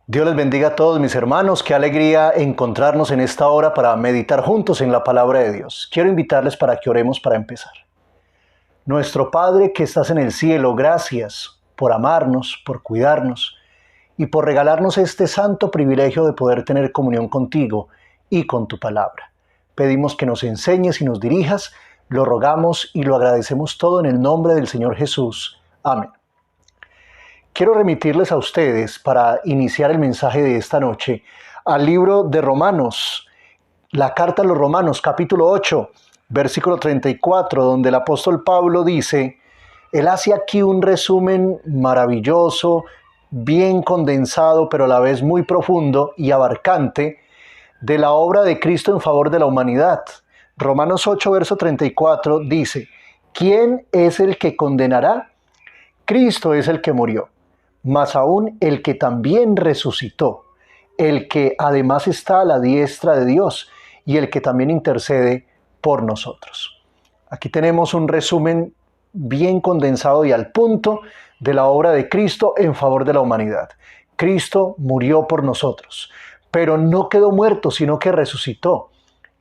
Dios les bendiga a todos mis hermanos, qué alegría encontrarnos en esta hora para meditar juntos en la palabra de Dios. Quiero invitarles para que oremos para empezar. Nuestro Padre que estás en el cielo, gracias por amarnos, por cuidarnos y por regalarnos este santo privilegio de poder tener comunión contigo y con tu palabra. Pedimos que nos enseñes y nos dirijas, lo rogamos y lo agradecemos todo en el nombre del Señor Jesús. Amén. Quiero remitirles a ustedes, para iniciar el mensaje de esta noche, al libro de Romanos, la carta a los Romanos, capítulo 8, versículo 34, donde el apóstol Pablo dice, él hace aquí un resumen maravilloso, bien condensado, pero a la vez muy profundo y abarcante, de la obra de Cristo en favor de la humanidad. Romanos 8, verso 34 dice, ¿quién es el que condenará? Cristo es el que murió, mas aún el que también resucitó, el que además está a la diestra de Dios y el que también intercede por nosotros. Aquí tenemos un resumen bien condensado y al punto de la obra de Cristo en favor de la humanidad. Cristo murió por nosotros, pero no quedó muerto, sino que resucitó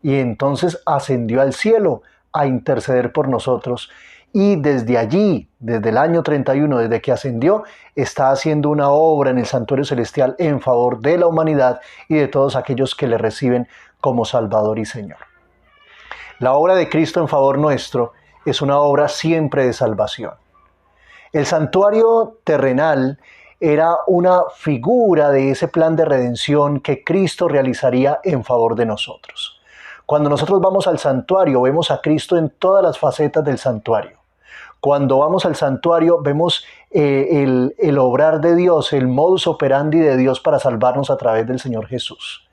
y entonces ascendió al cielo a interceder por nosotros. Y desde allí, desde el año 31, desde que ascendió, está haciendo una obra en el santuario celestial en favor de la humanidad y de todos aquellos que le reciben como Salvador y Señor. La obra de Cristo en favor nuestro es una obra siempre de salvación. El santuario terrenal era una figura de ese plan de redención que Cristo realizaría en favor de nosotros. Cuando nosotros vamos al santuario, vemos a Cristo en todas las facetas del santuario. Cuando vamos al santuario vemos el obrar de Dios, el modus operandi de Dios para salvarnos a través del Señor Jesús.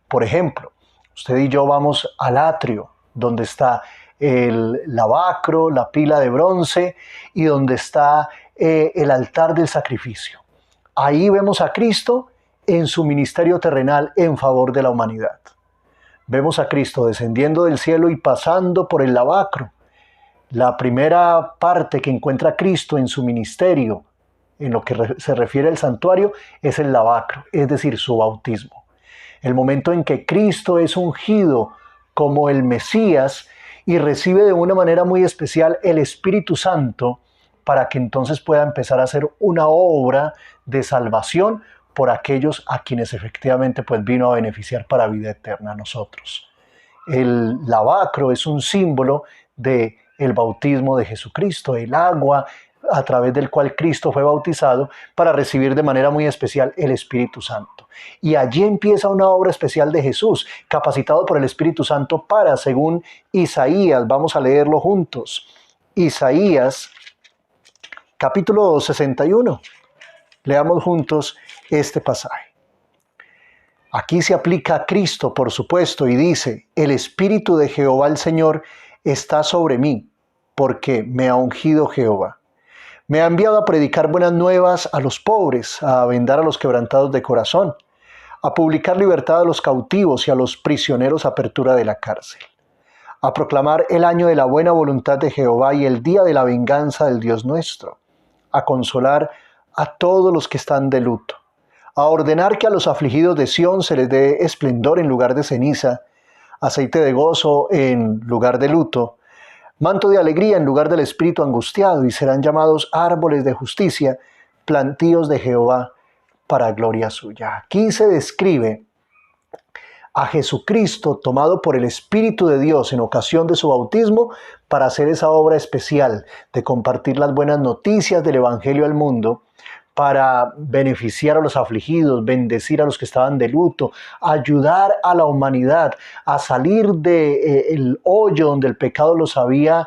Por ejemplo, usted y yo vamos al atrio, donde está el lavacro, la pila de bronce y donde está el altar del sacrificio. Ahí vemos a Cristo en su ministerio terrenal en favor de la humanidad. Vemos a Cristo descendiendo del cielo y pasando por el lavacro. La primera parte que encuentra Cristo en su ministerio, en lo que se refiere al santuario, es el lavacro, es decir, su bautismo. El momento en que Cristo es ungido como el Mesías y recibe de una manera muy especial el Espíritu Santo para que entonces pueda empezar a hacer una obra de salvación por aquellos a quienes efectivamente pues vino a beneficiar para vida eterna a nosotros. El lavacro es un símbolo de el bautismo de Jesucristo, el agua a través del cual Cristo fue bautizado para recibir de manera muy especial el Espíritu Santo. Y allí empieza una obra especial de Jesús, capacitado por el Espíritu Santo para, según Isaías, vamos a leerlo juntos. Isaías, capítulo 61. Leamos juntos este pasaje. Aquí se aplica a Cristo, por supuesto, y dice, el Espíritu de Jehová el Señor está sobre mí, porque me ha ungido Jehová. Me ha enviado a predicar buenas nuevas a los pobres, a vendar a los quebrantados de corazón, a publicar libertad a los cautivos y a los prisioneros apertura de la cárcel, a proclamar el año de la buena voluntad de Jehová y el día de la venganza del Dios nuestro, a consolar a todos los que están de luto, a ordenar que a los afligidos de Sión se les dé esplendor en lugar de ceniza, aceite de gozo en lugar de luto, manto de alegría en lugar del espíritu angustiado, y serán llamados árboles de justicia, plantíos de Jehová para gloria suya. Aquí se describe a Jesucristo tomado por el Espíritu de Dios en ocasión de su bautismo para hacer esa obra especial de compartir las buenas noticias del Evangelio al mundo, para beneficiar a los afligidos, bendecir a los que estaban de luto, ayudar a la humanidad a salir del hoyo donde el pecado los había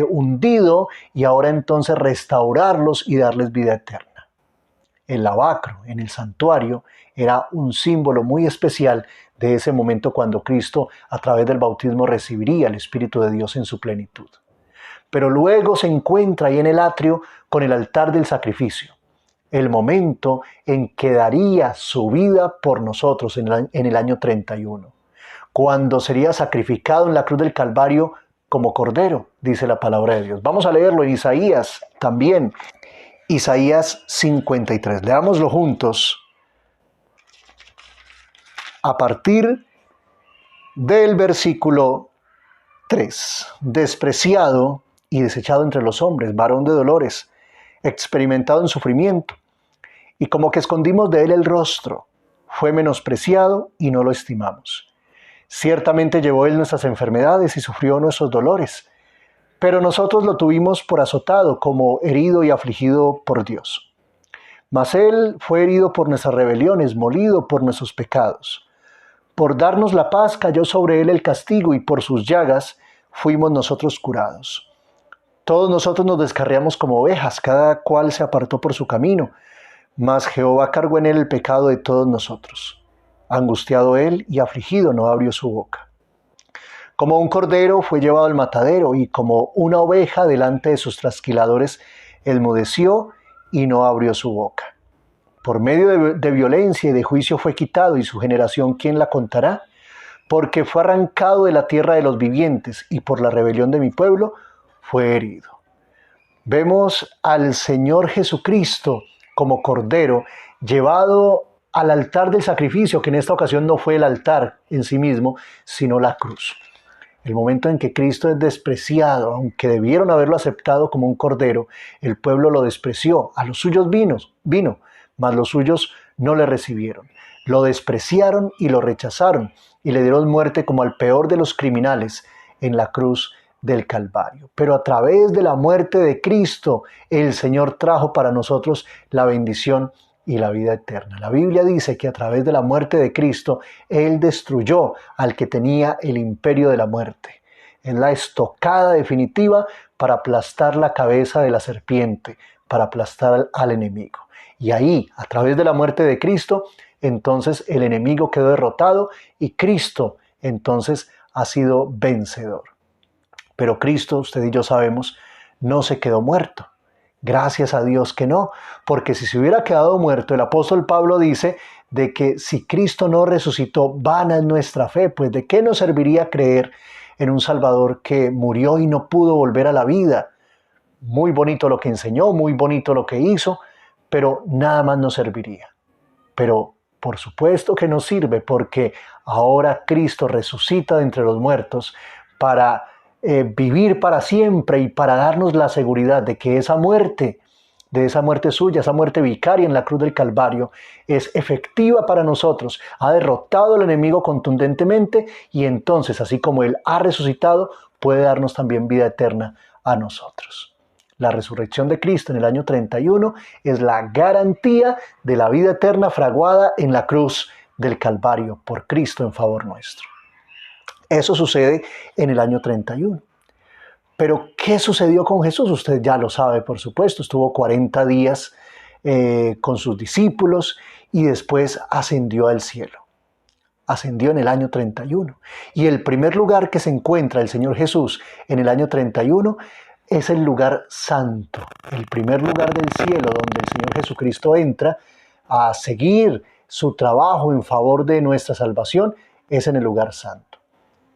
hundido y ahora entonces restaurarlos y darles vida eterna. El lavacro en el santuario era un símbolo muy especial de ese momento cuando Cristo a través del bautismo recibiría el Espíritu de Dios en su plenitud. Pero luego se encuentra ahí en el atrio con el altar del sacrificio, el momento en que daría su vida por nosotros en el año 31, cuando sería sacrificado en la cruz del Calvario como cordero, dice la palabra de Dios. Vamos a leerlo en Isaías también, Isaías 53. Leámoslo juntos. a partir del versículo 3. Despreciado y desechado entre los hombres, varón de dolores, experimentado en sufrimiento, y como que escondimos de él el rostro, fue menospreciado y no lo estimamos. Ciertamente llevó él nuestras enfermedades y sufrió nuestros dolores, pero nosotros lo tuvimos por azotado, como herido y afligido por Dios. Mas él fue herido por nuestras rebeliones, molido por nuestros pecados. Por darnos la paz cayó sobre él el castigo, y por sus llagas fuimos nosotros curados. Todos nosotros nos descarriamos como ovejas, cada cual se apartó por su camino, mas Jehová cargó en él el pecado de todos nosotros. Angustiado él y afligido no abrió su boca. Como un cordero fue llevado al matadero, y como una oveja delante de sus trasquiladores enmudeció y no abrió su boca. Por medio de violencia y de juicio fue quitado, y su generación, ¿quién la contará? Porque fue arrancado de la tierra de los vivientes, y por la rebelión de mi pueblo fue herido. Vemos al Señor Jesucristo como cordero llevado al altar del sacrificio, que en esta ocasión no fue el altar en sí mismo, sino la cruz. El momento en que Cristo es despreciado, aunque debieron haberlo aceptado como un cordero, el pueblo lo despreció. A los suyos vino, mas los suyos no le recibieron. Lo despreciaron y lo rechazaron, y le dieron muerte como al peor de los criminales en la cruz del Calvario. Pero a través de la muerte de Cristo, el Señor trajo para nosotros la bendición y la vida eterna. La Biblia dice que a través de la muerte de Cristo, Él destruyó al que tenía el imperio de la muerte. En la estocada definitiva para aplastar la cabeza de la serpiente, para aplastar al enemigo. Y ahí, a través de la muerte de Cristo, entonces el enemigo quedó derrotado y Cristo entonces ha sido vencedor. Pero Cristo, usted y yo sabemos, no se quedó muerto. Gracias a Dios que no, porque si se hubiera quedado muerto, el apóstol Pablo dice de que si Cristo no resucitó, vana es nuestra fe, pues ¿de qué nos serviría creer en un Salvador que murió y no pudo volver a la vida? Muy bonito lo que enseñó, muy bonito lo que hizo, pero nada más nos serviría. Pero por supuesto que nos sirve, porque ahora Cristo resucita de entre los muertos para vivir para siempre y para darnos la seguridad de que esa muerte suya, esa muerte vicaria en la cruz del Calvario, es efectiva para nosotros. Ha derrotado al enemigo contundentemente y entonces, así como Él ha resucitado, puede darnos también vida eterna a nosotros. La resurrección de Cristo en el año 31 es la garantía de la vida eterna fraguada en la cruz del Calvario por Cristo en favor nuestro. Eso sucede en el año 31. Pero, ¿qué sucedió con Jesús? Usted ya lo sabe, por supuesto. Estuvo 40 días con sus discípulos y después ascendió al cielo. Ascendió en el año 31. Y el primer lugar que se encuentra el Señor Jesús en el año 31 es el lugar santo. El primer lugar del cielo donde el Señor Jesucristo entra a seguir su trabajo en favor de nuestra salvación es en el lugar santo.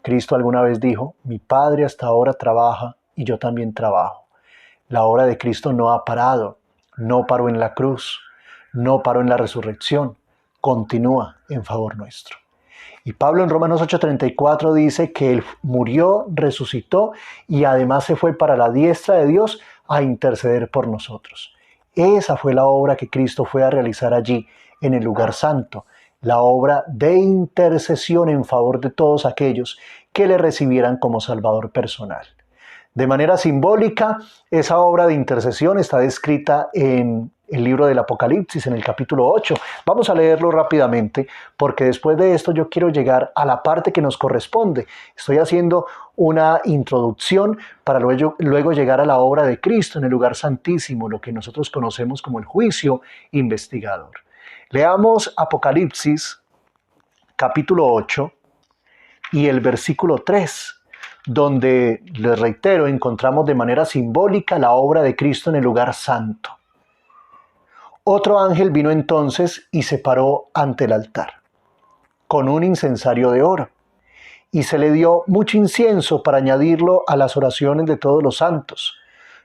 Cristo alguna vez dijo, mi Padre hasta ahora trabaja y yo también trabajo. La obra de Cristo no ha parado, no paró en la cruz, no paró en la resurrección, continúa en favor nuestro. Y Pablo en Romanos 8:34 dice que Él murió, resucitó y además se fue para la diestra de Dios a interceder por nosotros. Esa fue la obra que Cristo fue a realizar allí en el lugar santo. La obra de intercesión en favor de todos aquellos que le recibieran como Salvador personal. De manera simbólica, esa obra de intercesión está descrita en el libro del Apocalipsis, en el capítulo 8. Vamos a leerlo rápidamente, porque después de esto yo quiero llegar a la parte que nos corresponde. Estoy haciendo una introducción para luego llegar a la obra de Cristo en el lugar santísimo, lo que nosotros conocemos como el juicio investigador. Leamos Apocalipsis, capítulo 8 y el versículo 3, donde, les reitero, encontramos de manera simbólica la obra de Cristo en el lugar santo. Otro ángel vino entonces y se paró ante el altar, con un incensario de oro, y se le dio mucho incienso para añadirlo a las oraciones de todos los santos,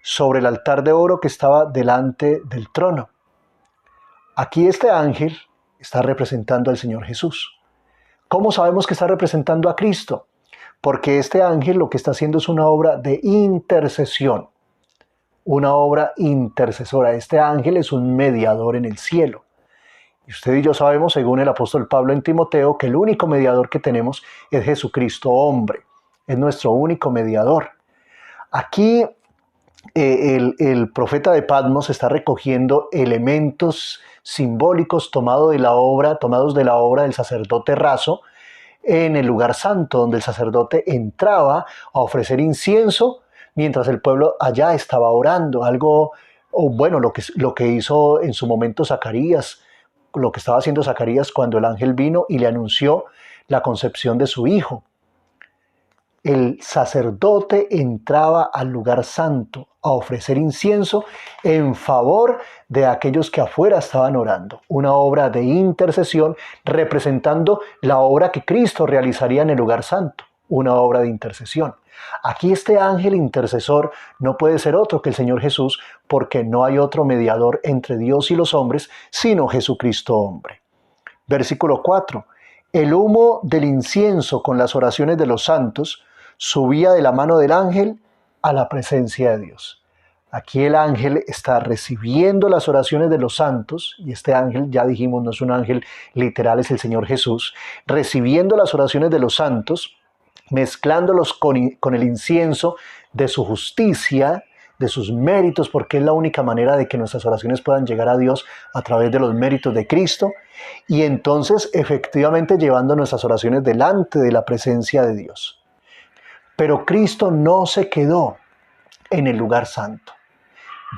sobre el altar de oro que estaba delante del trono. Aquí este ángel está representando al Señor Jesús. ¿Cómo sabemos que está representando a Cristo? Porque este ángel lo que está haciendo es una obra de intercesión, una obra intercesora. Este ángel es un mediador en el cielo. Y usted y yo sabemos, según el apóstol Pablo en Timoteo, que el único mediador que tenemos es Jesucristo hombre. Es nuestro único mediador. Aquí el profeta de Patmos está recogiendo elementos simbólicos tomados de la obra del sacerdote raso en el lugar santo, donde el sacerdote entraba a ofrecer incienso mientras el pueblo allá estaba orando. Algo, o bueno, lo que hizo en su momento Zacarías, lo que estaba haciendo Zacarías cuando el ángel vino y le anunció la concepción de su hijo. El sacerdote entraba al lugar santo a ofrecer incienso en favor de aquellos que afuera estaban orando. Una obra de intercesión representando la obra que Cristo realizaría en el lugar santo. Una obra de intercesión. Aquí este ángel intercesor no puede ser otro que el Señor Jesús, porque no hay otro mediador entre Dios y los hombres, sino Jesucristo hombre. Versículo 4. El humo del incienso con las oraciones de los santos subía de la mano del ángel a la presencia de Dios. Aquí el ángel está recibiendo las oraciones de los santos, y este ángel, ya dijimos, no es un ángel literal, es el Señor Jesús, recibiendo las oraciones de los santos, mezclándolos con el incienso de su justicia, de sus méritos, porque es la única manera de que nuestras oraciones puedan llegar a Dios a través de los méritos de Cristo, y entonces efectivamente llevando nuestras oraciones delante de la presencia de Dios. Pero Cristo no se quedó en el lugar santo.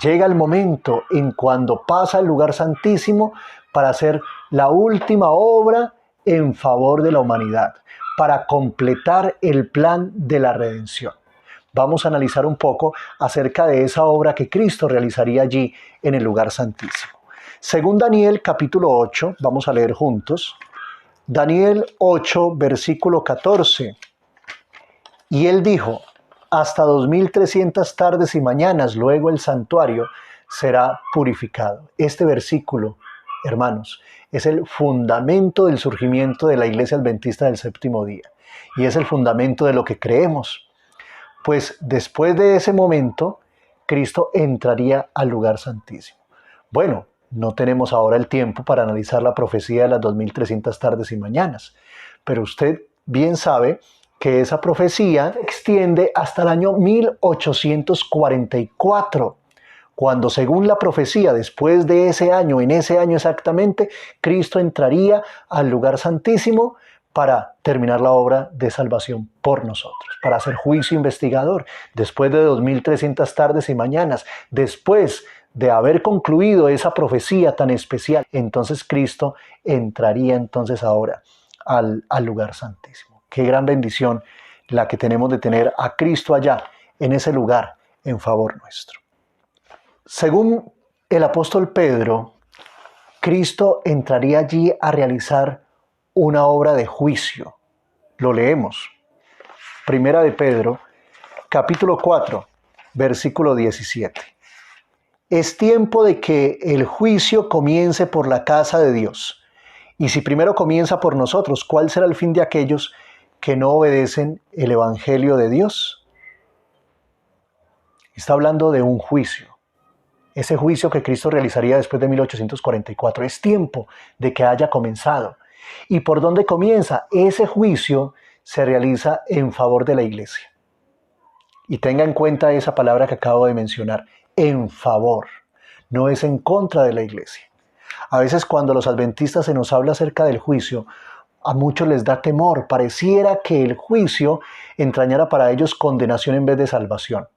Llega el momento en cuando pasa al lugar santísimo para hacer la última obra en favor de la humanidad, para completar el plan de la redención. Vamos a analizar un poco acerca de esa obra que Cristo realizaría allí en el lugar santísimo. Según Daniel capítulo 8, vamos a leer juntos. Daniel 8, versículo 14. Y él dijo, hasta 2300 tardes y mañanas, luego el santuario será purificado. Este versículo, hermanos, es el fundamento del surgimiento de la Iglesia Adventista del Séptimo Día. Y es el fundamento de lo que creemos. Pues después de ese momento, Cristo entraría al lugar santísimo. Bueno, no tenemos ahora el tiempo para analizar la profecía de las 2300 tardes y mañanas, pero usted bien sabe que esa profecía extiende hasta el año 1844, cuando según la profecía, después de ese año, en ese año exactamente, Cristo entraría al lugar santísimo para terminar la obra de salvación por nosotros, para hacer juicio investigador, después de 2300 tardes y mañanas, después de haber concluido esa profecía tan especial, entonces Cristo entraría entonces ahora al lugar santísimo. Qué gran bendición la que tenemos de tener a Cristo allá, en ese lugar, en favor nuestro. Según el apóstol Pedro, Cristo entraría allí a realizar una obra de juicio. Lo leemos. Primera de Pedro, capítulo 4, versículo 17. Es tiempo de que el juicio comience por la casa de Dios. Y si primero comienza por nosotros, ¿cuál será el fin de aquellos que no obedecen el Evangelio de Dios? Está hablando de un juicio. Ese juicio que Cristo realizaría después de 1844. Es tiempo de que haya comenzado. ¿Y por dónde comienza? Ese juicio se realiza en favor de la iglesia. Y tenga en cuenta esa palabra que acabo de mencionar, en favor. No es en contra de la iglesia. A veces cuando los adventistas se nos habla acerca del juicio, a muchos les da temor. Pareciera que el juicio entrañara para ellos condenación en vez de salvación.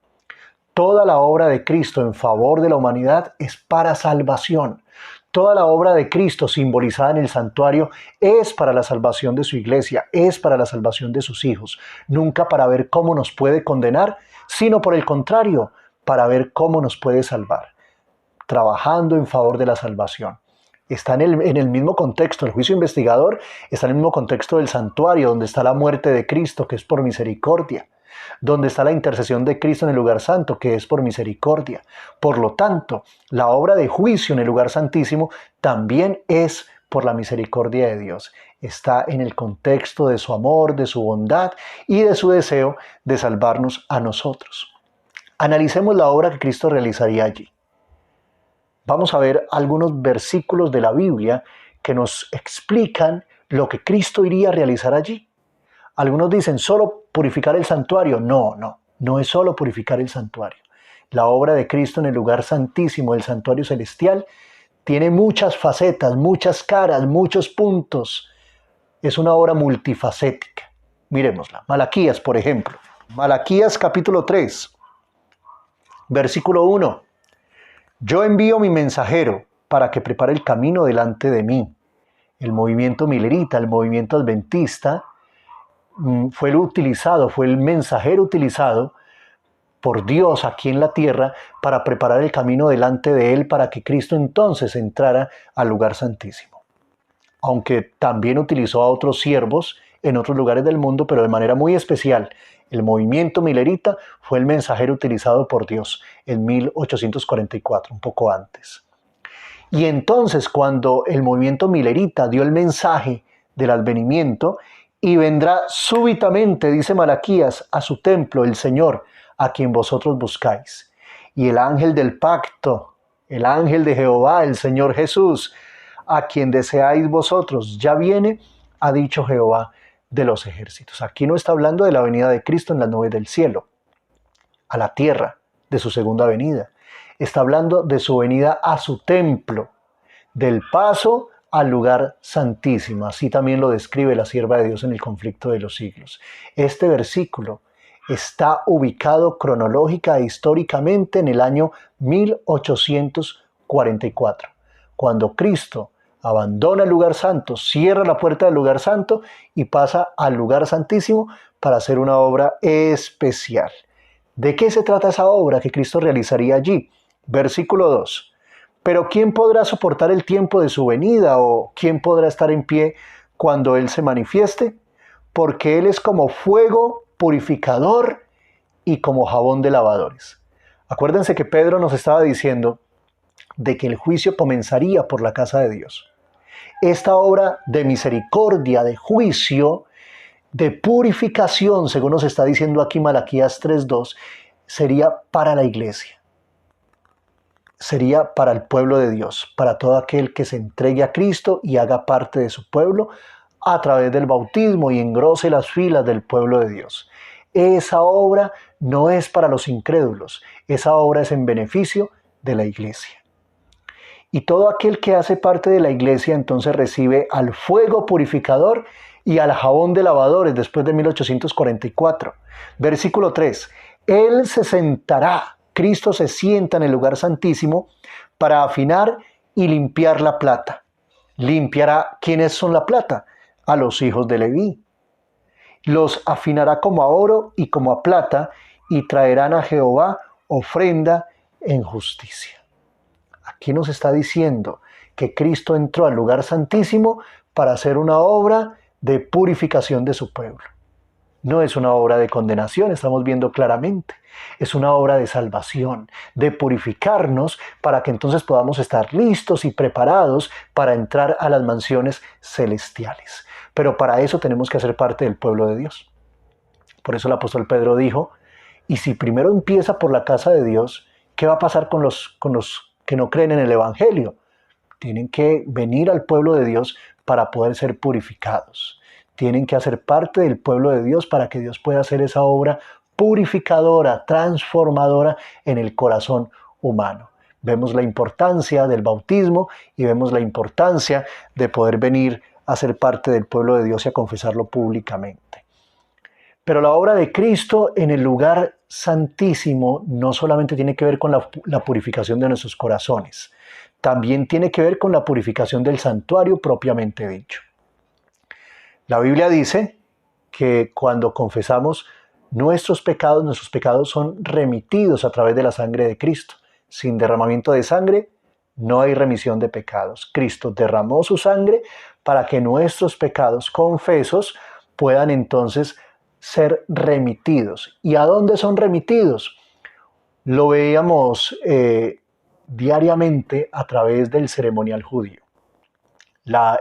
Toda la obra de Cristo en favor de la humanidad es para salvación. Toda la obra de Cristo simbolizada en el santuario es para la salvación de su iglesia, es para la salvación de sus hijos. Nunca para ver cómo nos puede condenar, sino por el contrario, para ver cómo nos puede salvar. Trabajando en favor de la salvación. Está en el mismo contexto, el juicio investigador está en el mismo contexto del santuario, donde está la muerte de Cristo, que es por misericordia, donde está la intercesión de Cristo en el lugar santo, que es por misericordia. Por lo tanto, la obra de juicio en el lugar santísimo también es por la misericordia de Dios. Está en el contexto de su amor, de su bondad y de su deseo de salvarnos a nosotros. Analicemos la obra que Cristo realizaría allí. Vamos a ver algunos versículos de la Biblia que nos explican lo que Cristo iría a realizar allí. Algunos dicen, ¿solo purificar el santuario? No es solo purificar el santuario. La obra de Cristo en el lugar santísimo del santuario celestial tiene muchas facetas, muchas caras, muchos puntos. Es una obra multifacética. Miremosla. Malaquías, por ejemplo. Malaquías capítulo 3, versículo 1. Yo envío mi mensajero para que prepare el camino delante de mí. El movimiento milerita, el movimiento adventista, fue el mensajero utilizado por Dios aquí en la tierra para preparar el camino delante de él para que Cristo entonces entrara al lugar santísimo. Aunque también utilizó a otros siervos en otros lugares del mundo, pero de manera muy especial. El movimiento milerita fue el mensajero utilizado por Dios en 1844, un poco antes. Y entonces cuando el movimiento milerita dio el mensaje del advenimiento, y vendrá súbitamente, dice Malaquías, a su templo el Señor, a quien vosotros buscáis. Y el ángel del pacto, el ángel de Jehová, el Señor Jesús, a quien deseáis vosotros, ya viene, ha dicho Jehová de los ejércitos. Aquí no está hablando de la venida de Cristo en las nubes del cielo, a la tierra, de su segunda venida. Está hablando de su venida a su templo, del paso al lugar santísimo. Así también lo describe la sierva de Dios en el conflicto de los siglos. Este versículo está ubicado cronológica e históricamente en el año 1844, cuando Cristo abandona el lugar santo, cierra la puerta del lugar santo y pasa al lugar santísimo para hacer una obra especial. ¿De qué se trata esa obra que Cristo realizaría allí? Versículo 2. Pero ¿quién podrá soportar el tiempo de su venida o quién podrá estar en pie cuando Él se manifieste? Porque Él es como fuego purificador y como jabón de lavadores. Acuérdense que Pedro nos estaba diciendo de que el juicio comenzaría por la casa de Dios. Esta obra de misericordia, de juicio, de purificación, según nos está diciendo aquí Malaquías 3:2, sería para la iglesia. Sería para el pueblo de Dios, para todo aquel que se entregue a Cristo y haga parte de su pueblo a través del bautismo y engrose las filas del pueblo de Dios. Esa obra no es para los incrédulos, esa obra es en beneficio de la iglesia. Y todo aquel que hace parte de la iglesia entonces recibe al fuego purificador y al jabón de lavadores después de 1844. Versículo 3. Él se sentará. Cristo se sienta en el lugar santísimo para afinar y limpiar la plata. Limpiará, ¿quiénes son la plata? A los hijos de Leví. Los afinará como a oro y como a plata y traerán a Jehová ofrenda en justicia. Aquí nos está diciendo que Cristo entró al lugar santísimo para hacer una obra de purificación de su pueblo. No es una obra de condenación, estamos viendo claramente. Es una obra de salvación, de purificarnos para que entonces podamos estar listos y preparados para entrar a las mansiones celestiales. Pero para eso tenemos que hacer parte del pueblo de Dios. Por eso el apóstol Pedro dijo, y si primero empieza por la casa de Dios, ¿qué va a pasar con los que no creen en el Evangelio? Tienen que venir al pueblo de Dios para poder ser purificados. Tienen que hacer parte del pueblo de Dios para que Dios pueda hacer esa obra purificadora, transformadora en el corazón humano. Vemos la importancia del bautismo y vemos la importancia de poder venir a ser parte del pueblo de Dios y a confesarlo públicamente. Pero la obra de Cristo en el lugar santísimo no solamente tiene que ver con la purificación de nuestros corazones, también tiene que ver con la purificación del santuario propiamente dicho. La Biblia dice que cuando confesamos nuestros pecados son remitidos a través de la sangre de Cristo. Sin derramamiento de sangre no hay remisión de pecados. Cristo derramó su sangre para que nuestros pecados confesos puedan entonces ser remitidos. ¿Y a dónde son remitidos? Lo veíamos diariamente a través del ceremonial judío.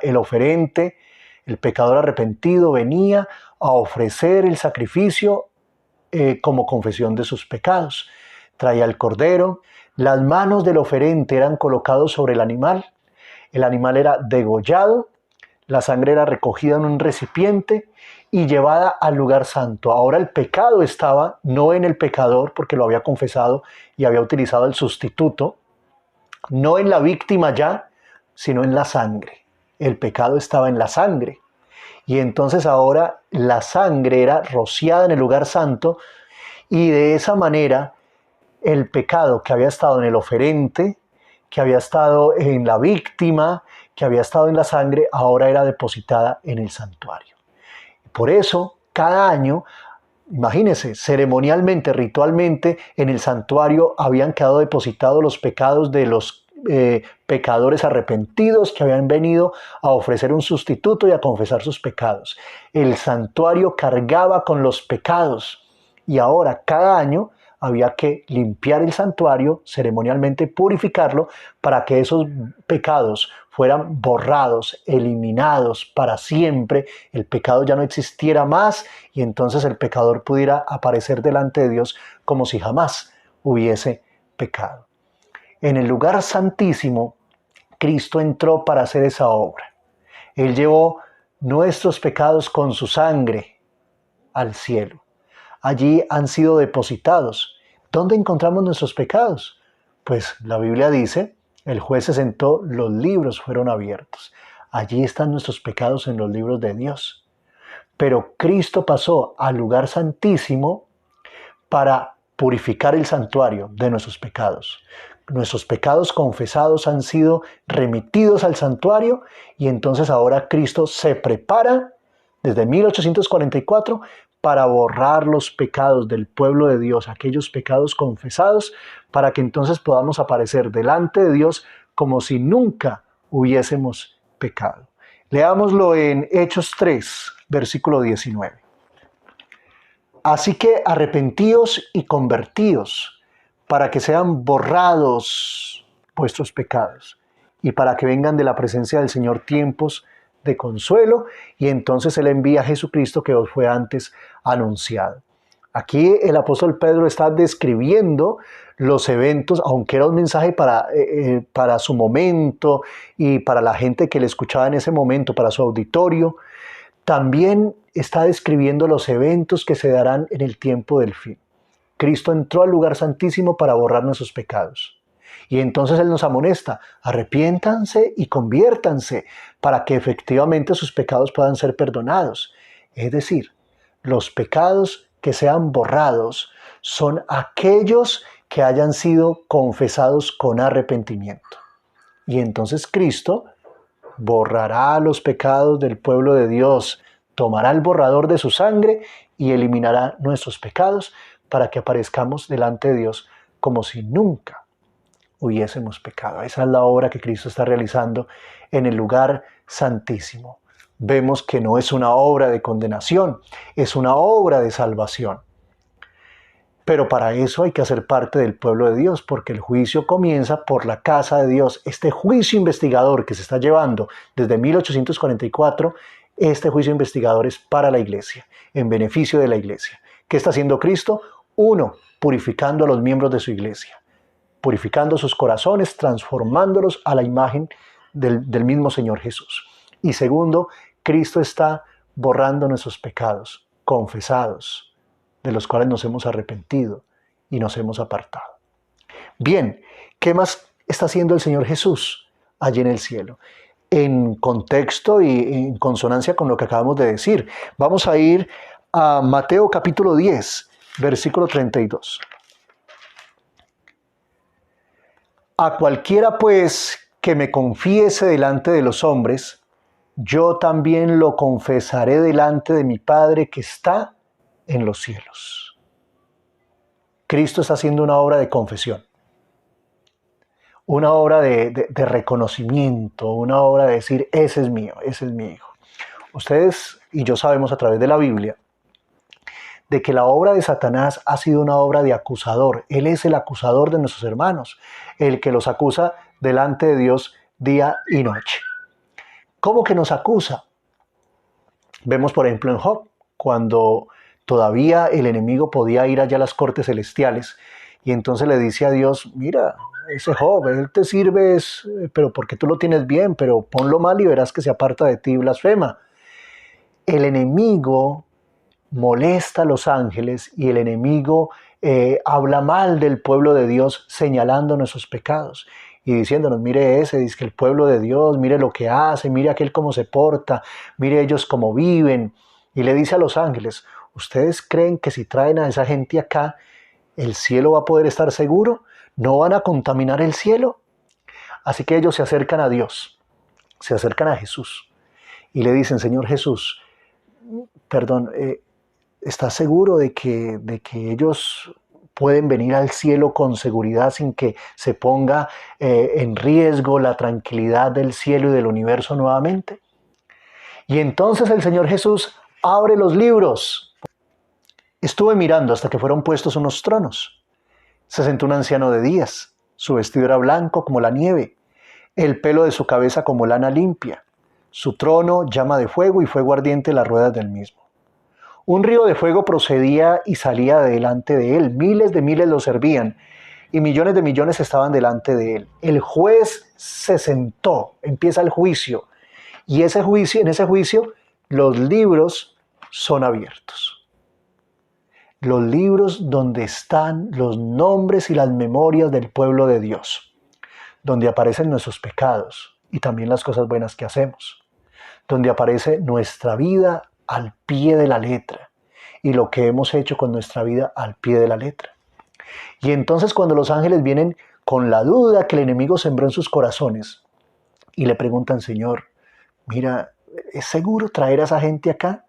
El oferente, el pecador arrepentido, venía a ofrecer el sacrificio como confesión de sus pecados. Traía el cordero, las manos del oferente eran colocadas sobre el animal era degollado, la sangre era recogida en un recipiente y llevada al lugar santo. Ahora el pecado estaba no en el pecador, porque lo había confesado y había utilizado el sustituto, no en la víctima ya, sino en la sangre. El pecado estaba en la sangre. Y entonces ahora la sangre era rociada en el lugar santo y de esa manera el pecado que había estado en el oferente, que había estado en la víctima, que había estado en la sangre, ahora era depositada en el santuario. Por eso, cada año, imagínense, ceremonialmente, ritualmente, en el santuario habían quedado depositados los pecados de los pecadores arrepentidos que habían venido a ofrecer un sustituto y a confesar sus pecados. El santuario cargaba con los pecados y ahora cada año había que limpiar el santuario, ceremonialmente purificarlo para que esos pecados fueran borrados, eliminados para siempre, el pecado ya no existiera más y entonces el pecador pudiera aparecer delante de Dios como si jamás hubiese pecado. En el lugar santísimo, Cristo entró para hacer esa obra. Él llevó nuestros pecados con su sangre al cielo. Allí han sido depositados. ¿Dónde encontramos nuestros pecados? Pues la Biblia dice, el juez se sentó, los libros fueron abiertos. Allí están nuestros pecados en los libros de Dios. Pero Cristo pasó al lugar santísimo para purificar el santuario de nuestros pecados. Nuestros pecados confesados han sido remitidos al santuario y entonces ahora Cristo se prepara desde 1844 para borrar los pecados del pueblo de Dios, aquellos pecados confesados, para que entonces podamos aparecer delante de Dios como si nunca hubiésemos pecado. Leámoslo en Hechos 3, versículo 19. Así que arrepentíos y convertíos, para que sean borrados vuestros pecados y para que vengan de la presencia del Señor tiempos de consuelo, y entonces Él envía a Jesucristo que os fue antes anunciado. Aquí el apóstol Pedro está describiendo los eventos, aunque era un mensaje para su momento y para la gente que le escuchaba en ese momento, para su auditorio, también está describiendo los eventos que se darán en el tiempo del fin. Cristo entró al lugar santísimo para borrar nuestros pecados. Y entonces Él nos amonesta, arrepiéntanse y conviértanse para que efectivamente sus pecados puedan ser perdonados. Es decir, los pecados que sean borrados son aquellos que hayan sido confesados con arrepentimiento. Y entonces Cristo borrará los pecados del pueblo de Dios, tomará el borrador de su sangre y eliminará nuestros pecados para que aparezcamos delante de Dios como si nunca hubiésemos pecado. Esa es la obra que Cristo está realizando en el lugar santísimo. Vemos que no es una obra de condenación, es una obra de salvación. Pero para eso hay que hacer parte del pueblo de Dios, porque el juicio comienza por la casa de Dios. Este juicio investigador que se está llevando desde 1844, este juicio investigador es para la iglesia, en beneficio de la iglesia. ¿Qué está haciendo Cristo? Uno, purificando a los miembros de su iglesia, purificando sus corazones, transformándolos a la imagen del mismo Señor Jesús. Y segundo, Cristo está borrando nuestros pecados, confesados, de los cuales nos hemos arrepentido y nos hemos apartado. Bien, ¿qué más está haciendo el Señor Jesús allí en el cielo? En contexto y en consonancia con lo que acabamos de decir, vamos a ir a Mateo capítulo 10, versículo 32. A cualquiera pues que me confiese delante de los hombres, yo también lo confesaré delante de mi Padre que está en los cielos. Cristo está haciendo una obra de confesión, una obra de reconocimiento, una obra de decir, ese es mío, ese es mi hijo. Ustedes y yo sabemos a través de la Biblia de que la obra de Satanás ha sido una obra de acusador. Él es el acusador de nuestros hermanos, el que los acusa delante de Dios día y noche. ¿Cómo que nos acusa? Vemos, por ejemplo, en Job, cuando todavía el enemigo podía ir allá a las cortes celestiales y entonces le dice a Dios, mira, ese Job, él te sirve, pero porque tú lo tienes bien, pero ponlo mal y verás que se aparta de ti y blasfema. El enemigo molesta a los ángeles y el enemigo habla mal del pueblo de Dios señalando nuestros pecados y diciéndonos, mire ese, dice que el pueblo de Dios, mire lo que hace, mire aquel cómo se porta, mire ellos cómo viven. Y le dice a los ángeles, ¿ustedes creen que si traen a esa gente acá, el cielo va a poder estar seguro? ¿No van a contaminar el cielo? Así que ellos se acercan a Dios, se acercan a Jesús y le dicen, Señor Jesús, perdón, ¿estás seguro de que ellos pueden venir al cielo con seguridad sin que se ponga en riesgo la tranquilidad del cielo y del universo nuevamente? Y entonces el Señor Jesús abre los libros. Estuve mirando hasta que fueron puestos unos tronos. Se sentó un anciano de días. Su vestido era blanco como la nieve, el pelo de su cabeza como lana limpia. Su trono llama de fuego y fuego ardiente las ruedas del mismo. Un río de fuego procedía y salía de delante de él. Miles de miles lo servían y millones de millones estaban delante de él. El juez se sentó, empieza el juicio. Y en ese juicio, los libros son abiertos. Los libros donde están los nombres y las memorias del pueblo de Dios, donde aparecen nuestros pecados y también las cosas buenas que hacemos, donde aparece nuestra vida al pie de la letra y lo que hemos hecho con nuestra vida al pie de la letra. Y entonces cuando los ángeles vienen con la duda que el enemigo sembró en sus corazones y le preguntan, Señor, mira, ¿es seguro traer a esa gente acá?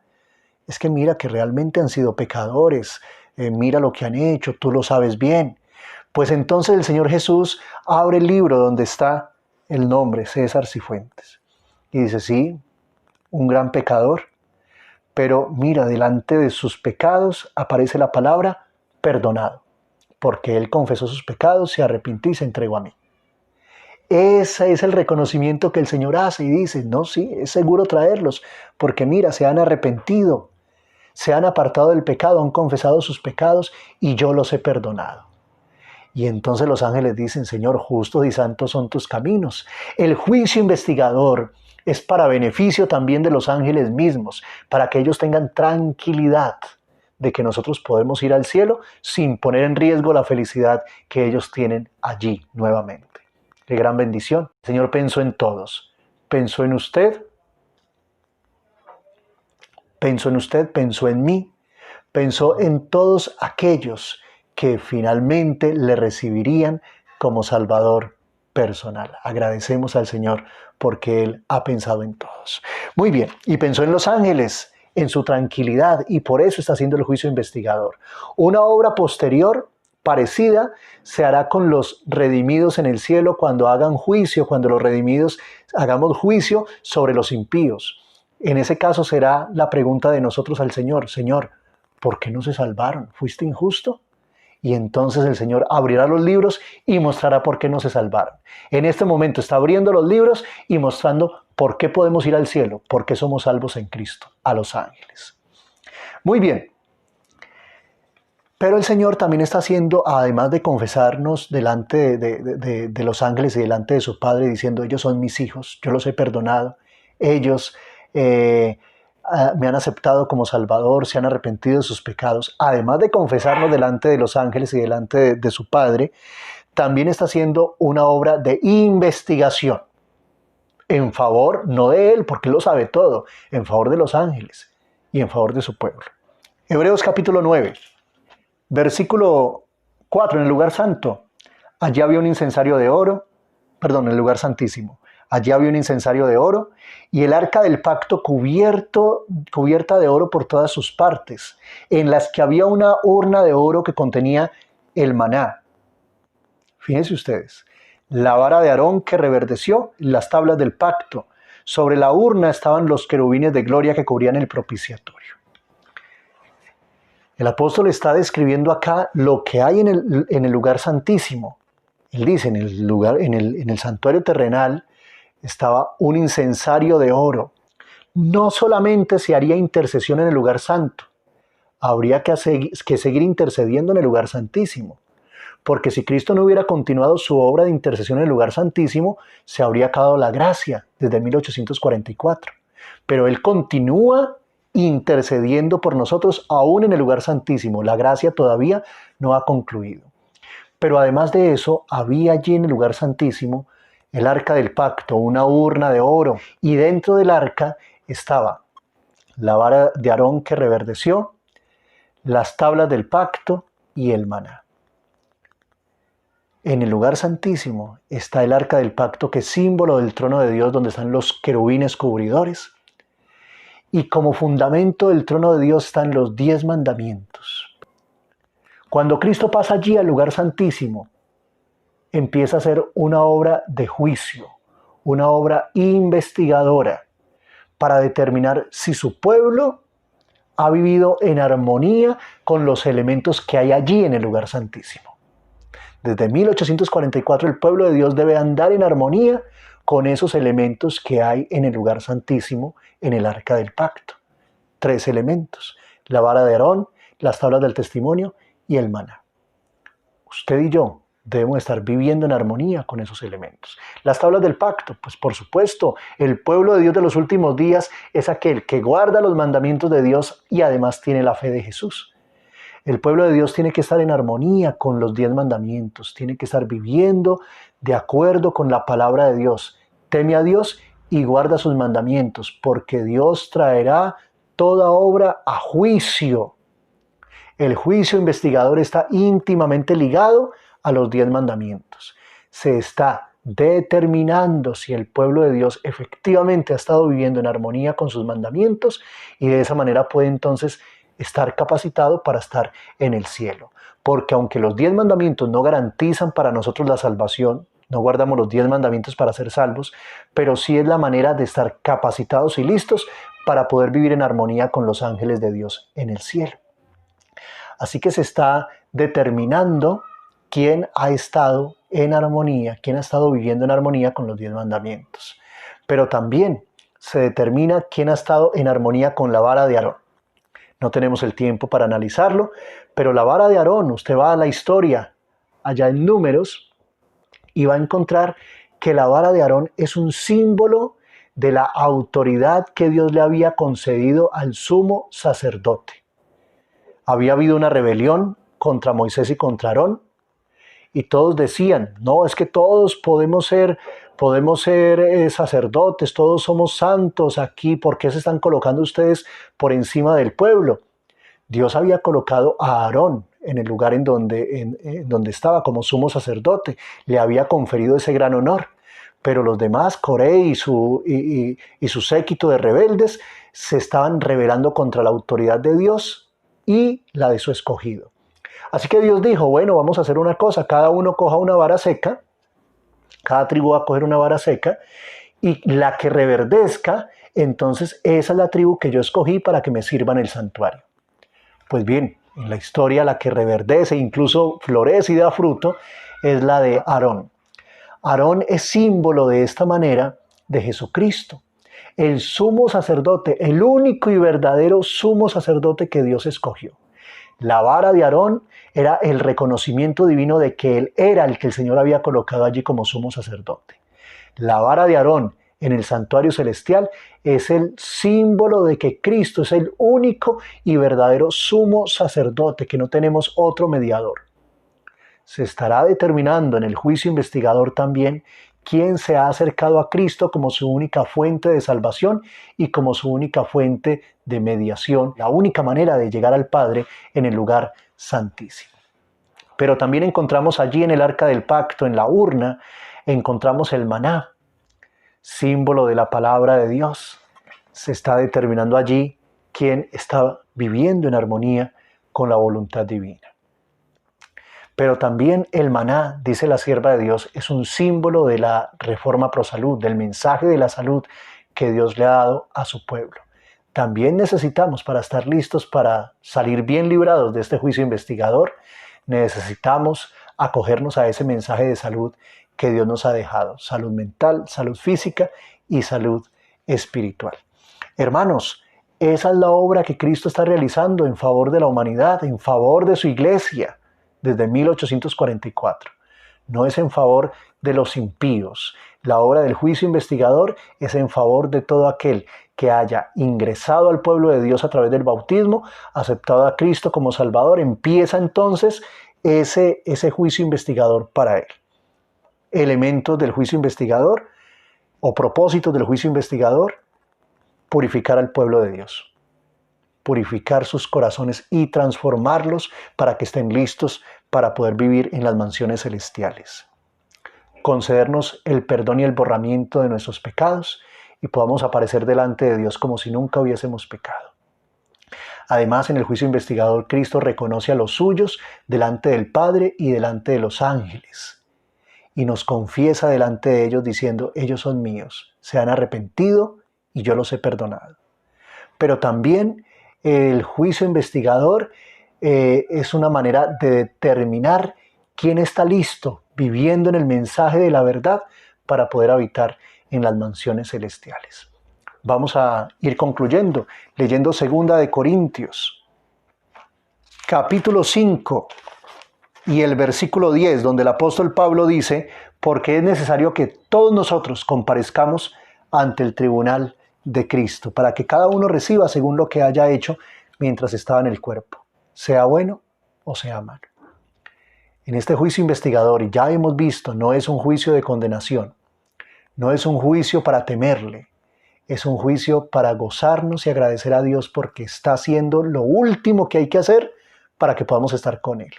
Es que mira que realmente han sido pecadores, mira lo que han hecho, tú lo sabes bien. Pues entonces el Señor Jesús abre el libro donde está el nombre, César Cifuentes. Y dice, sí, un gran pecador, pero mira, delante de sus pecados aparece la palabra perdonado, porque él confesó sus pecados, se arrepintió y se entregó a mí. Ese es el reconocimiento que el Señor hace y dice, no, sí, es seguro traerlos, porque mira, se han arrepentido, se han apartado del pecado, han confesado sus pecados y yo los he perdonado. Y entonces los ángeles dicen, Señor, justos y santos son tus caminos. El juicio investigador es para beneficio también de los ángeles mismos, para que ellos tengan tranquilidad de que nosotros podemos ir al cielo sin poner en riesgo la felicidad que ellos tienen allí nuevamente. ¡Qué gran bendición! El Señor pensó en todos. Pensó en usted, pensó en mí, pensó en todos aquellos que finalmente le recibirían como Salvador personal. Agradecemos al Señor porque Él ha pensado en todos. Muy bien, y pensó en los ángeles, en su tranquilidad, y por eso está haciendo el juicio investigador. Una obra posterior parecida se hará con los redimidos en el cielo cuando hagan juicio, cuando los redimidos hagamos juicio sobre los impíos. En ese caso será la pregunta de nosotros al Señor, Señor, ¿por qué no se salvaron? ¿Fuiste injusto? Y entonces el Señor abrirá los libros y mostrará por qué no se salvaron. En este momento está abriendo los libros y mostrando por qué podemos ir al cielo, por qué somos salvos en Cristo, a los ángeles. Muy bien. Pero el Señor también está haciendo, además de confesarnos delante de los ángeles y delante de su Padre, diciendo, ellos son mis hijos, yo los he perdonado, ellos me han aceptado como Salvador, se han arrepentido de sus pecados. Además de confesarnos delante de los ángeles y delante de su Padre, también está haciendo una obra de investigación en favor, no de Él, porque Él lo sabe todo, en favor de los ángeles y en favor de su pueblo. Hebreos capítulo 9. Versículo 4, en el lugar santo, allí había un incensario de oro, en el lugar santísimo, allí había un incensario de oro y el arca del pacto cubierta de oro por todas sus partes, en las que había una urna de oro que contenía el maná. Fíjense ustedes, la vara de Aarón que reverdeció, las tablas del pacto, sobre la urna estaban los querubines de gloria que cubrían el propiciatorio. El apóstol está describiendo acá lo que hay en el lugar santísimo. Él dice, en el santuario terrenal, estaba un incensario de oro. No solamente se haría intercesión en el lugar santo, habría que seguir intercediendo en el lugar santísimo. Porque si Cristo no hubiera continuado su obra de intercesión en el lugar santísimo, se habría acabado la gracia desde 1844. Pero Él continúa intercediendo por nosotros aún en el lugar santísimo. La gracia todavía no ha concluido. Pero además de eso, había allí en el lugar santísimo el arca del pacto, una urna de oro, y dentro del arca estaba la vara de Aarón que reverdeció, las tablas del pacto y el maná. En el lugar santísimo está el arca del pacto, que es símbolo del trono de Dios, donde están los querubines cubridores. Y como fundamento del trono de Dios están los 10 mandamientos. Cuando Cristo pasa allí al lugar santísimo, empieza a ser una obra de juicio, una obra investigadora, para determinar si su pueblo ha vivido en armonía con los elementos que hay allí en el lugar santísimo. Desde 1844 el pueblo de Dios debe andar en armonía con esos elementos que hay en el lugar santísimo, en el arca del pacto. 3 elementos: la vara de Aarón, las tablas del testimonio y el maná. Usted y yo debemos estar viviendo en armonía con esos elementos. Las tablas del pacto, pues por supuesto, el pueblo de Dios de los últimos días es aquel que guarda los mandamientos de Dios y además tiene la fe de Jesús. El pueblo de Dios tiene que estar en armonía con los 10 mandamientos, tiene que estar viviendo de acuerdo con la palabra de Dios. Teme a Dios y guarda sus mandamientos, porque Dios traerá toda obra a juicio. El juicio investigador está íntimamente ligado a los 10 mandamientos. Se está determinando si el pueblo de Dios efectivamente ha estado viviendo en armonía con sus mandamientos, y de esa manera puede entonces estar capacitado para estar en el cielo. Porque aunque los 10 mandamientos no garantizan para nosotros la salvación, no guardamos los 10 mandamientos para ser salvos, pero sí es la manera de estar capacitados y listos para poder vivir en armonía con los ángeles de Dios en el cielo. Así que se está determinando quién ha estado en armonía, quién ha estado viviendo en armonía con los 10 mandamientos. Pero también se determina quién ha estado en armonía con la vara de Aarón. No tenemos el tiempo para analizarlo, pero la vara de Aarón, usted va a la historia, allá en Números, y va a encontrar que la vara de Aarón es un símbolo de la autoridad que Dios le había concedido al sumo sacerdote. Había habido una rebelión contra Moisés y contra Aarón, y todos decían, no, es que todos podemos ser sacerdotes, todos somos santos aquí, ¿por qué se están colocando ustedes por encima del pueblo? Dios había colocado a Aarón en el lugar en donde estaba como sumo sacerdote, le había conferido ese gran honor, pero los demás, Coré y su séquito de rebeldes, se estaban rebelando contra la autoridad de Dios y la de su escogido. Así que Dios dijo, bueno, vamos a hacer una cosa, cada uno coja una vara seca, cada tribu va a coger una vara seca, y la que reverdezca, entonces esa es la tribu que yo escogí para que me sirva en el santuario. Pues bien, en la historia la que reverdece, incluso florece y da fruto, es la de Aarón. Aarón es símbolo de esta manera de Jesucristo, el sumo sacerdote, el único y verdadero sumo sacerdote que Dios escogió. La vara de Aarón era el reconocimiento divino de que él era el que el Señor había colocado allí como sumo sacerdote. La vara de Aarón en el santuario celestial es el símbolo de que Cristo es el único y verdadero sumo sacerdote, que no tenemos otro mediador. Se estará determinando en el juicio investigador también quién se ha acercado a Cristo como su única fuente de salvación y como su única fuente de mediación, la única manera de llegar al Padre en el lugar santísimo. Pero también encontramos allí en el arca del pacto, en la urna, encontramos el maná, símbolo de la palabra de Dios. Se está determinando allí quién está viviendo en armonía con la voluntad divina. Pero también el maná, dice la sierva de Dios, es un símbolo de la reforma pro salud, del mensaje de la salud que Dios le ha dado a su pueblo. También necesitamos, para estar listos para salir bien librados de este juicio investigador, necesitamos acogernos a ese mensaje de salud que Dios nos ha dejado: salud mental, salud física y salud espiritual. Hermanos, esa es la obra que Cristo está realizando en favor de la humanidad, en favor de su iglesia, desde 1844. No es en favor de los impíos. La obra del juicio investigador es en favor de todo aquel que haya ingresado al pueblo de Dios a través del bautismo, aceptado a Cristo como Salvador. Empieza entonces ese juicio investigador para él. Elementos del juicio investigador o propósitos del juicio investigador: purificar al pueblo de Dios, purificar sus corazones y transformarlos para que estén listos para poder vivir en las mansiones celestiales. Concedernos el perdón y el borramiento de nuestros pecados y podamos aparecer delante de Dios como si nunca hubiésemos pecado. Además, en el juicio investigador, Cristo reconoce a los suyos delante del Padre y delante de los ángeles, y nos confiesa delante de ellos diciendo: ellos son míos, se han arrepentido y yo los he perdonado. Pero también el juicio investigador es una manera de determinar quién está listo, viviendo en el mensaje de la verdad, para poder habitar en las mansiones celestiales. Vamos a ir concluyendo leyendo 2 Corintios, capítulo 5 y el versículo 10, donde el apóstol Pablo dice: porque es necesario que todos nosotros comparezcamos ante el tribunal de Cristo, para que cada uno reciba según lo que haya hecho mientras estaba en el cuerpo, sea bueno o sea malo. En este juicio investigador, ya hemos visto, no es un juicio de condenación, no es un juicio para temerle, es un juicio para gozarnos y agradecer a Dios porque está haciendo lo último que hay que hacer para que podamos estar con Él.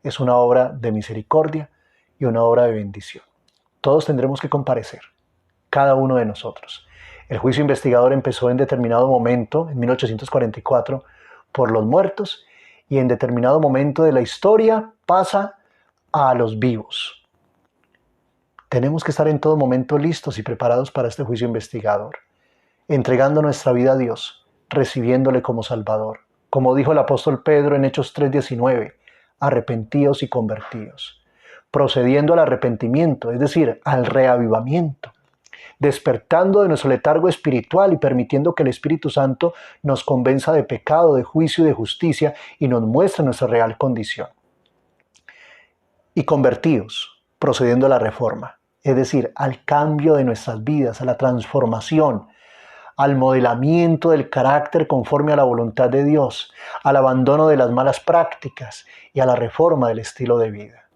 Es una obra de misericordia y una obra de bendición. Todos tendremos que comparecer, cada uno de nosotros. El juicio investigador empezó en determinado momento, en 1844, por los muertos, y en determinado momento de la historia pasa a los vivos. Tenemos que estar en todo momento listos y preparados para este juicio investigador, entregando nuestra vida a Dios, recibiéndole como Salvador. Como dijo el apóstol Pedro en Hechos 3:19, arrepentíos y convertíos, procediendo al arrepentimiento, es decir, al reavivamiento, despertando de nuestro letargo espiritual y permitiendo que el Espíritu Santo nos convenza de pecado, de juicio y de justicia y nos muestre nuestra real condición. Y convertidos, procediendo a la reforma, es decir, al cambio de nuestras vidas, a la transformación, al modelamiento del carácter conforme a la voluntad de Dios, al abandono de las malas prácticas y a la reforma del estilo de vida.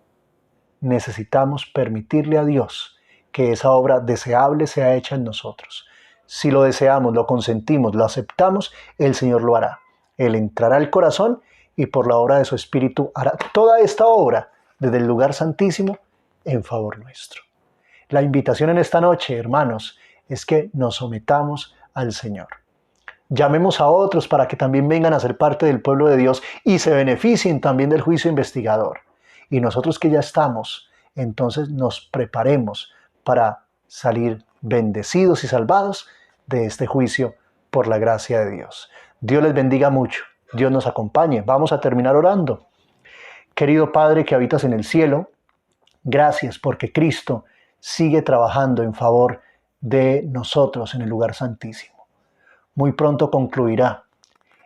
Necesitamos permitirle a Dios que esa obra deseable sea hecha en nosotros. Si lo deseamos, lo consentimos, lo aceptamos, el Señor lo hará. Él entrará al corazón y por la obra de su Espíritu hará toda esta obra desde el lugar santísimo en favor nuestro. La invitación en esta noche, hermanos, es que nos sometamos al Señor. Llamemos a otros para que también vengan a ser parte del pueblo de Dios y se beneficien también del juicio investigador. Y nosotros que ya estamos, entonces nos preparemos para salir bendecidos y salvados de este juicio por la gracia de Dios. Dios les bendiga mucho. Dios nos acompañe. Vamos a terminar orando. Querido Padre que habitas en el cielo, gracias porque Cristo sigue trabajando en favor de nosotros en el lugar santísimo. Muy pronto concluirá.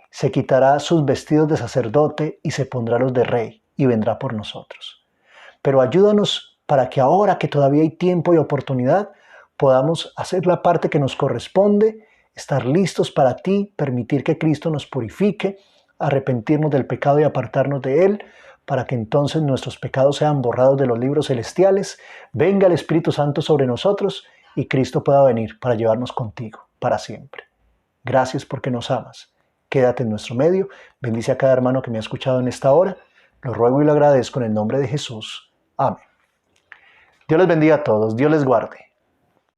Se quitará sus vestidos de sacerdote y se pondrá los de rey y vendrá por nosotros. Pero ayúdanos para que ahora que todavía hay tiempo y oportunidad, podamos hacer la parte que nos corresponde, estar listos para ti, permitir que Cristo nos purifique, arrepentirnos del pecado y apartarnos de él, para que entonces nuestros pecados sean borrados de los libros celestiales, venga el Espíritu Santo sobre nosotros y Cristo pueda venir para llevarnos contigo para siempre. Gracias porque nos amas. Quédate en nuestro medio. Bendice a cada hermano que me ha escuchado en esta hora. Lo ruego y lo agradezco en el nombre de Jesús. Amén. Dios les bendiga a todos. Dios les guarde.